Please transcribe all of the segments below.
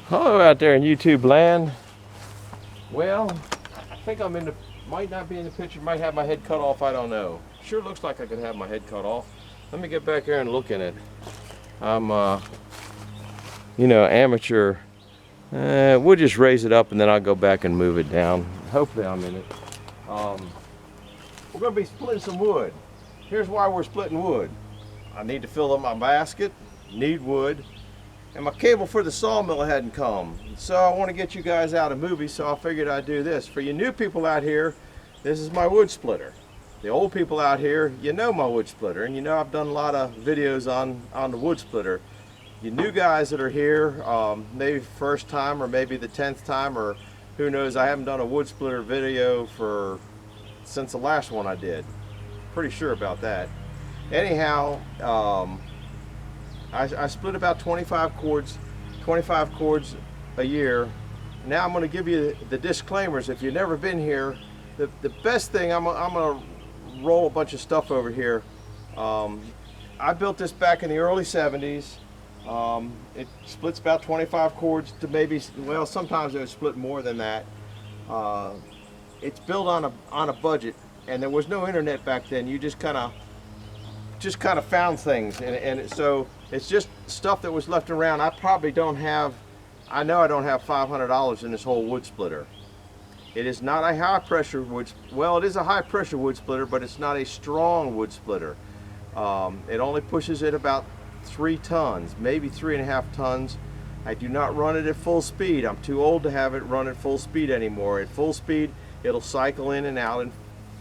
Hello out there in YouTube land. Well, I think I'm in the, might not be in the picture, might have my head cut off, I don't know. Sure looks like I could have my head cut off. Let me get back here and look at it. I'm, amateur. We'll just raise it up and then I'll go back and move it down. Hopefully I'm in it. We're gonna be splitting some wood. Here's why we're splitting wood. I need to fill up my basket, need wood, and my cable for the sawmill hadn't come. So I want to get you guys out a movie, so I figured I'd do this. For you new people out here, this is my wood splitter. The old people out here, you know my wood splitter, and you know I've done a lot of videos on the wood splitter. You new guys that are here, maybe first time or maybe the 10th time, or who knows, I haven't done a wood splitter video since the last one I did. Pretty sure about that. Anyhow, I split about 25 cords a year. Now I'm going to give you the disclaimers. If you've never been here, the best thing, I'm going to roll a bunch of stuff over here. I built this back in the early 70s. It splits about 25 cords to maybe, well, sometimes it would split more than that. It's built on a budget, and there was no internet back then. You just kind of found things, and so it's just stuff that was left around. I probably don't have, I know I don't have $500 in this whole wood splitter. It is not a high pressure wood, well, it is a high pressure wood splitter, but it's not a strong wood splitter. It only pushes it about 3 tons, maybe 3.5 tons. I do not run it at full speed. I'm too old to have it run at full speed anymore. At full speed, it'll cycle in and out in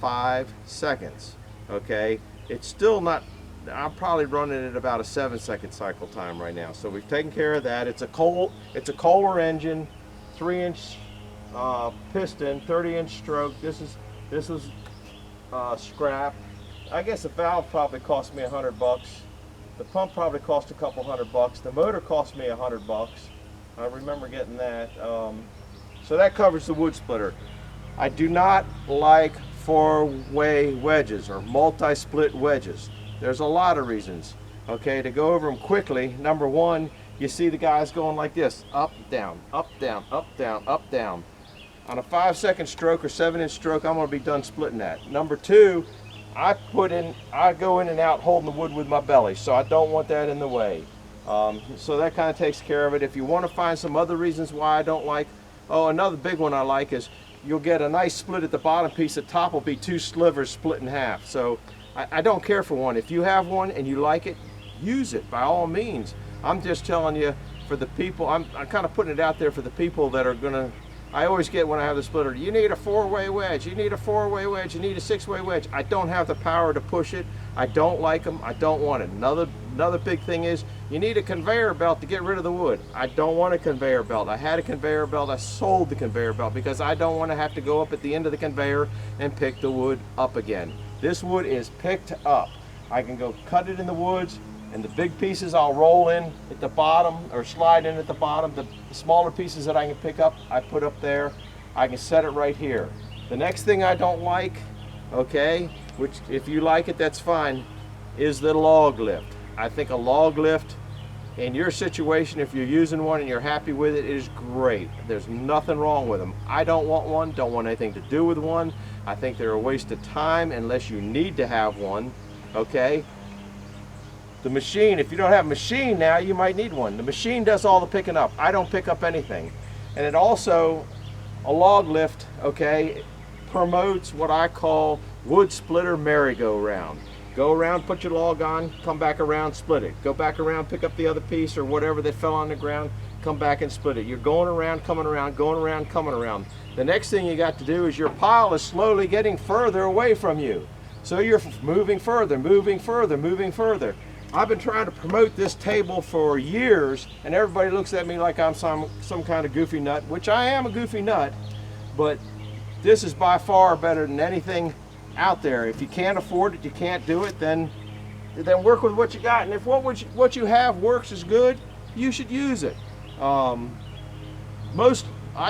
5 seconds, okay? It's still not, I'm probably running at about a 7-second cycle time right now. So we've taken care of that. It's a Kohler engine, 3-inch piston, 30-inch stroke. This is scrap. I guess the valve probably cost me $100. The pump probably cost a couple $100. The motor cost me $100. I remember getting that. So that covers the wood splitter. I do not like 4-way wedges or multi-split wedges. There's a lot of reasons. Okay, to go over them quickly, number one, you see the guys going like this, up, down, up, down, up, down, up, down. On a 5-second stroke or 7-inch stroke, I'm gonna be done splitting that. Number two, I go in and out holding the wood with my belly, so I don't want that in the way. So that kind of takes care of it. If you want to find some other reasons why I don't like, another big one I like is you'll get a nice split at the bottom piece. The top will be 2 slivers split in half. So I don't care for one. If you have one and you like it, use it by all means. I'm just telling you, for the people, I'm kind of putting it out there for the people that are gonna, I always get when I have the splitter, you need a 4-way wedge, you need a 4-way wedge, you need a 6-way wedge. I don't have the power to push it. I don't like them. I don't want it. Another big thing is you need a conveyor belt to get rid of the wood. I don't want a conveyor belt. I had a conveyor belt. I sold the conveyor belt because I don't want to have to go up at the end of the conveyor and pick the wood up again. This wood is picked up. I can go cut it in the woods, and the big pieces I'll roll in at the bottom or slide in at the bottom. The smaller pieces that I can pick up, I put up there. I can set it right here. The next thing I don't like, okay, which if you like it, that's fine, is the log lift. I think a log lift in your situation, if you're using one and you're happy with it, is great. There's nothing wrong with them. I don't want one, don't want anything to do with one. I think they're a waste of time unless you need to have one, okay? The machine, if you don't have a machine now, you might need one. The machine does all the picking up. I don't pick up anything. And it also, a log lift, okay, promotes what I call wood splitter merry-go-round. Go around, put your log on, come back around, split it. Go back around, pick up the other piece or whatever that fell on the ground, come back and split it. You're going around, coming around, going around, coming around. The next thing you got to do is your pile is slowly getting further away from you. So you're moving further, moving further, moving further. I've been trying to promote this table for years, and everybody looks at me like I'm some kind of goofy nut, which I am a goofy nut, but this is by far better than anything out there. If you can't afford it, you can't do it, then work with what you got. And if what you have works is good, you should use it. I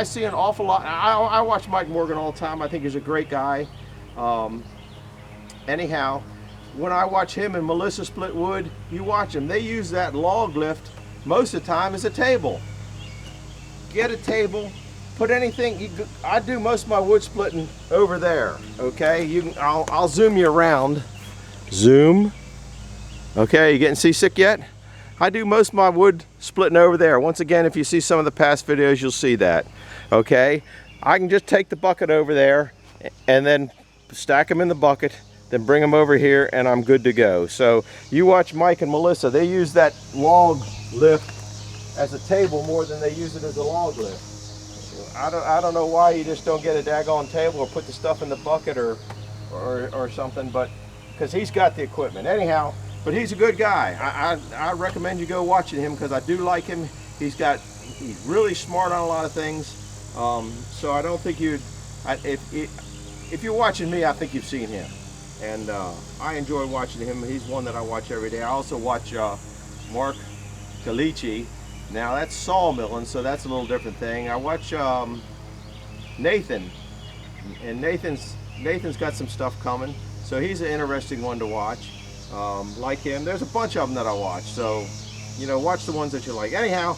see an awful lot. I watch Mike Morgan all the time. I think he's a great guy. Anyhow, when I watch him and Melissa split wood, you watch them. They use that log lift most of the time as a table. get a table, put anything. I do most of my wood splitting over there. Okay, I'll zoom you around. Zoom. Okay, you getting seasick yet? I do most of my wood splitting over there. Once again, if you see some of the past videos, you'll see that. Okay, I can just take the bucket over there and then stack them in the bucket, then bring them over here, and I'm good to go. So you watch Mike and Melissa, they use that log lift as a table more than they use it as a log lift. I don't know why you just don't get a daggone table or put the stuff in the bucket or something, but because he's got the equipment. Anyhow, but he's a good guy. I recommend you go watching him because I do like him. He's really smart on a lot of things. So I don't think if you're watching me, I think you've seen him. And I enjoy watching him. He's one that I watch every day. I also watch Mark Galici. Now that's sawmilling, so that's a little different thing. I watch Nathan, and Nathan's got some stuff coming, so he's an interesting one to watch. Like him, there's a bunch of them that I watch, so you know, watch the ones that you like. Anyhow,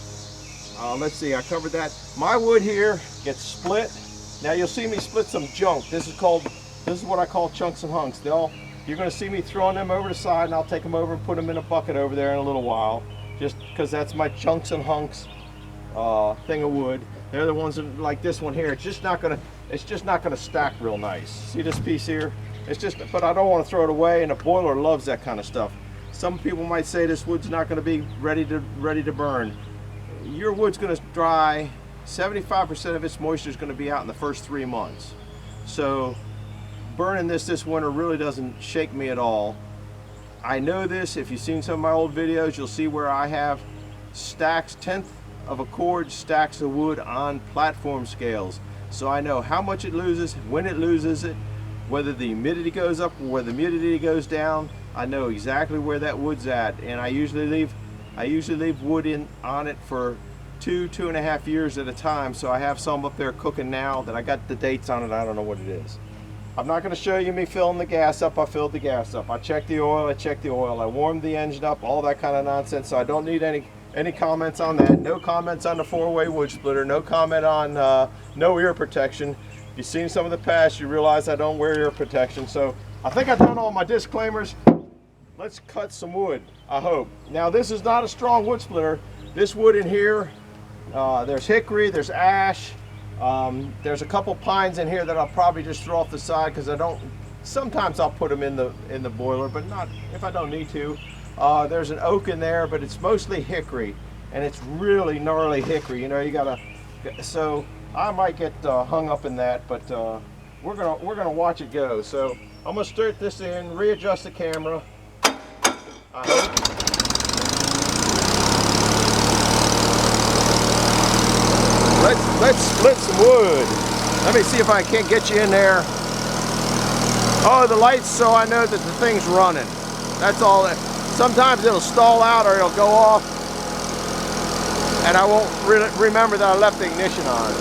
let's see, I covered that. My wood here gets split. Now you'll see me split some junk. This is what I call chunks and hunks. You're going to see me throwing them over the side, and I'll take them over and put them in a bucket over there in a little while, just because that's my chunks and hunks thing of wood. They're the ones that, like this one here, it's just not gonna stack real nice. See this piece here? But I don't want to throw it away, and the boiler loves that kind of stuff. Some people might say this wood's not going to be ready to burn. Your wood's going to dry. 75% of its moisture is going to be out in the first 3 months. So burning this winter really doesn't shake me at all. I know this. If you've seen some of my old videos, you'll see where I have stacks, 1/10 of a cord stacks of wood on platform scales. So I know how much it loses, when it loses it, whether the humidity goes up or whether the humidity goes down. I know exactly where that wood's at, and I usually leave wood on it for 2.5 years at a time. So I have some up there cooking now that I got the dates on it. I don't know what it is. I'm not going to show you me filling the gas up. I filled the gas up. I checked the oil. I warmed the engine up. All that kind of nonsense. So I don't need any comments on that. No comments on the 4-way wood splitter. No comment on no ear protection. If you've seen some of the past, you realize I don't wear ear protection. So I think I've done all my disclaimers. Let's cut some wood, I hope. Now this is not a strong wood splitter. This wood in here, there's hickory, there's ash, there's a couple pines in here that I'll probably just throw off the side because sometimes I'll put them in the boiler, but not if I don't need to. There's an oak in there, but it's mostly hickory, and it's really gnarly hickory. You know, so I might get hung up in that, but we're gonna watch it go. So I'm gonna start this in, readjust the camera. I hope. Let's split some wood. Let me see if I can't get you in there. Oh, the lights, so I know that the thing's running. That's all. Sometimes it'll stall out or it'll go off, and I won't remember that I left the ignition on.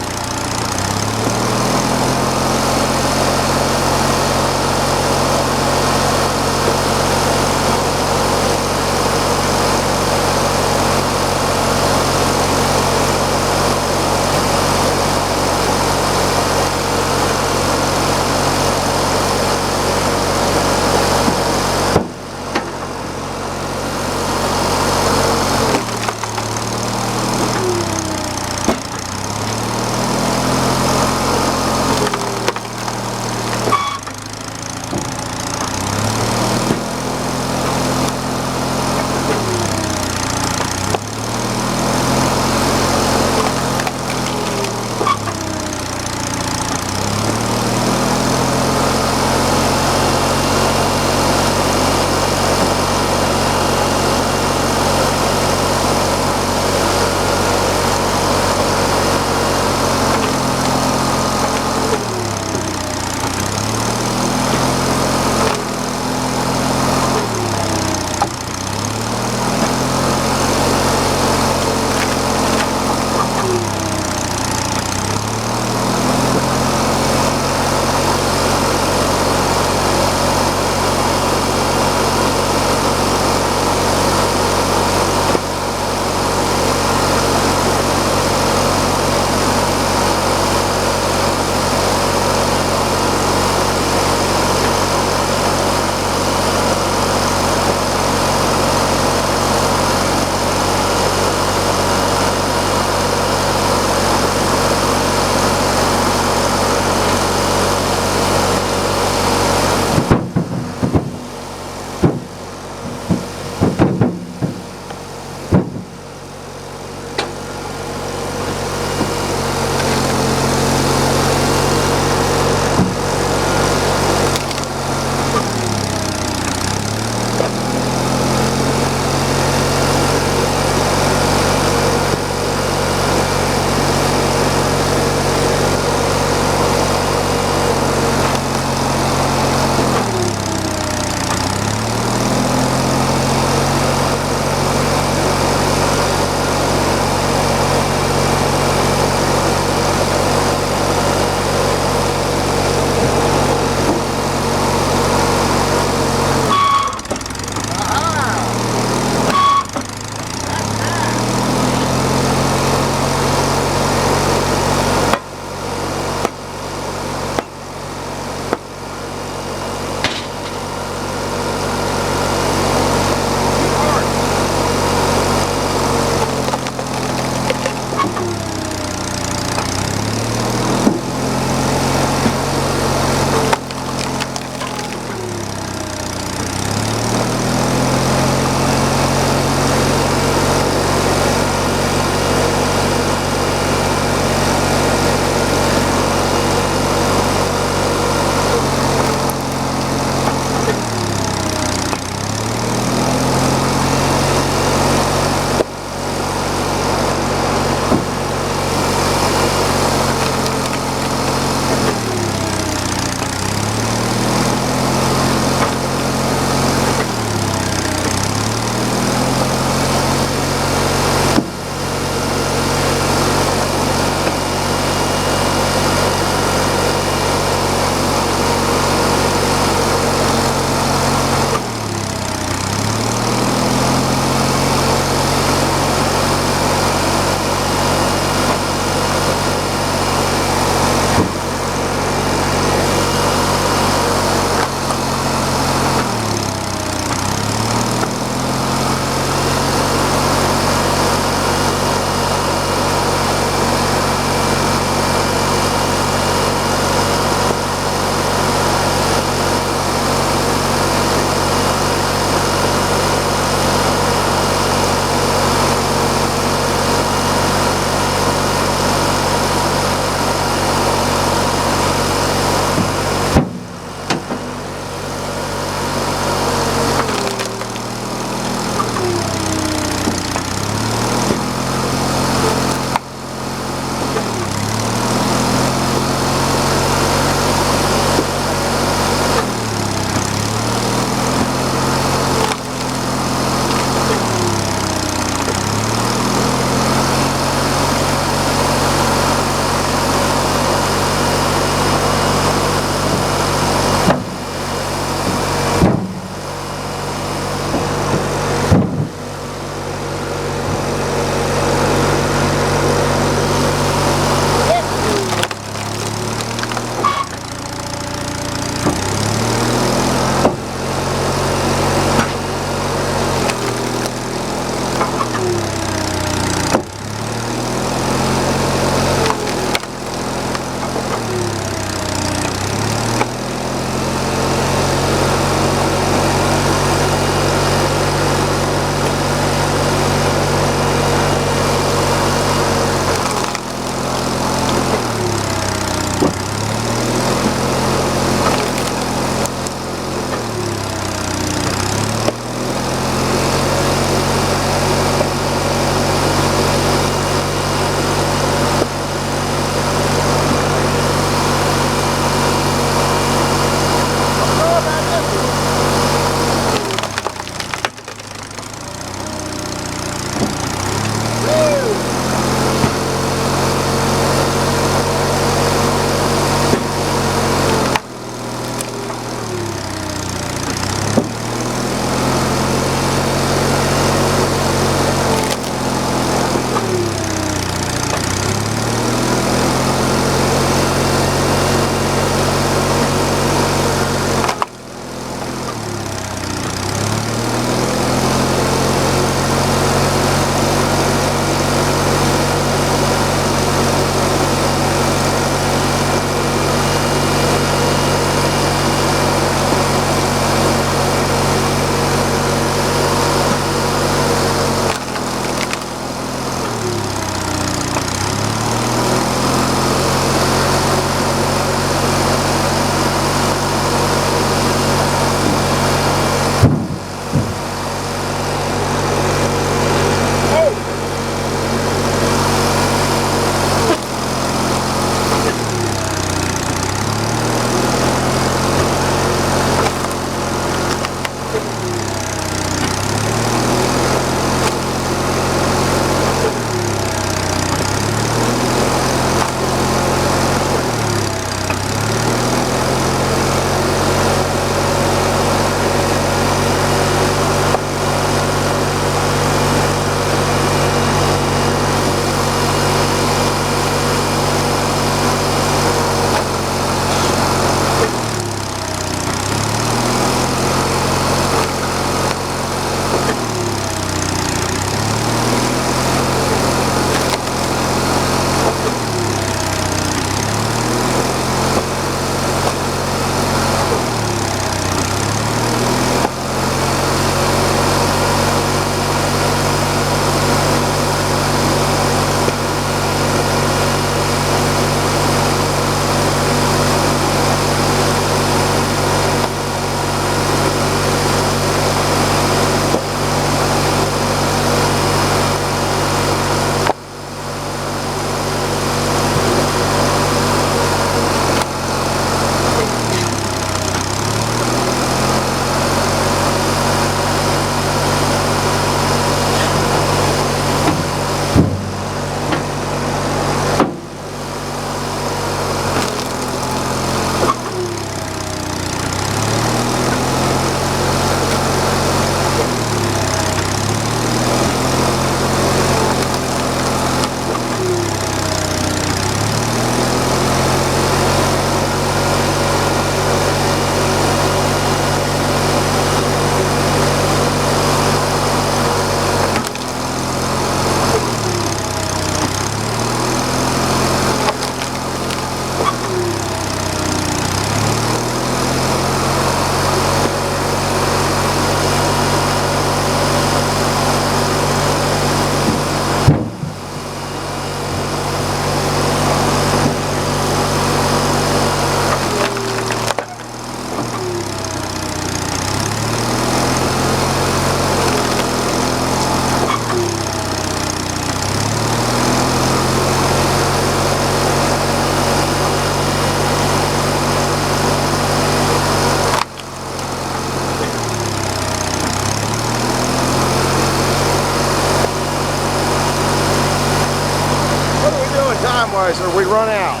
otherwise or we run out.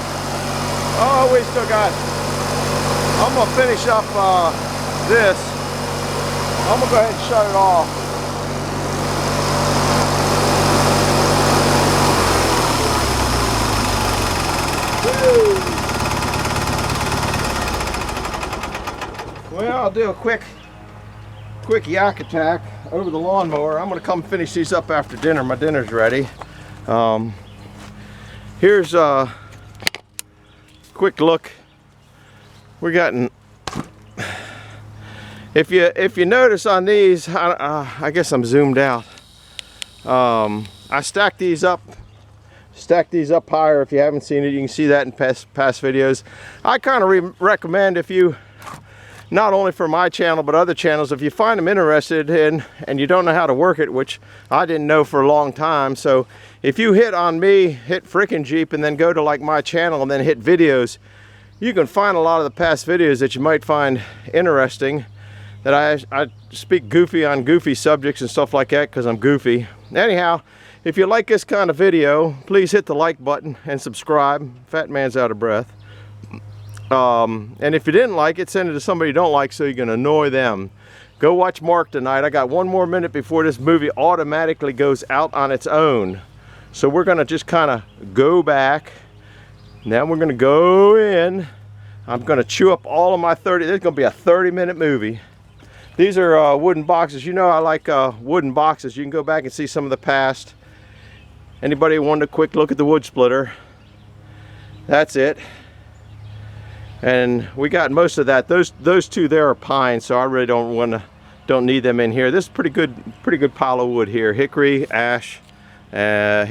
Oh, we still got, I'm gonna finish up this. I'm gonna go ahead and shut it off. Woo. Well, I'll do a quick yak attack over the lawnmower. I'm gonna come finish these up after dinner. My dinner's ready. Here's a quick look. We're getting, if you notice on these, I guess I'm zoomed out. I stacked these up higher. If you haven't seen it, you can see that in past videos. I kind of recommend, if you, not only for my channel but other channels, if you find them interested in and you don't know how to work it, which I didn't know for a long time, so if you hit on me, hit Frickin' Jeep, and then go to like my channel and then hit videos, you can find a lot of the past videos that you might find interesting. That I speak goofy on goofy subjects and stuff like that because I'm goofy. Anyhow, if you like this kind of video, please hit the like button and subscribe. Fat man's out of breath. And if you didn't like it, send it to somebody you don't like so you can annoy them. Go watch Mark tonight. I got one more minute before this movie automatically goes out on its own. So we're gonna just kind of go back. Now we're gonna go in. I'm gonna chew up all of my 30, this is gonna be a 30-minute movie. These are wooden boxes. You know I like wooden boxes. You can go back and see some of the past. Anybody wanted a quick look at the wood splitter? That's it. And we got most of that. Those two there are pine, so I really don't need them in here. This is pretty good pile of wood here. Hickory, ash, and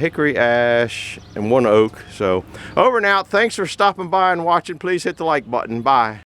one oak. So over and out. Thanks for stopping by and watching. Please hit the like button. Bye.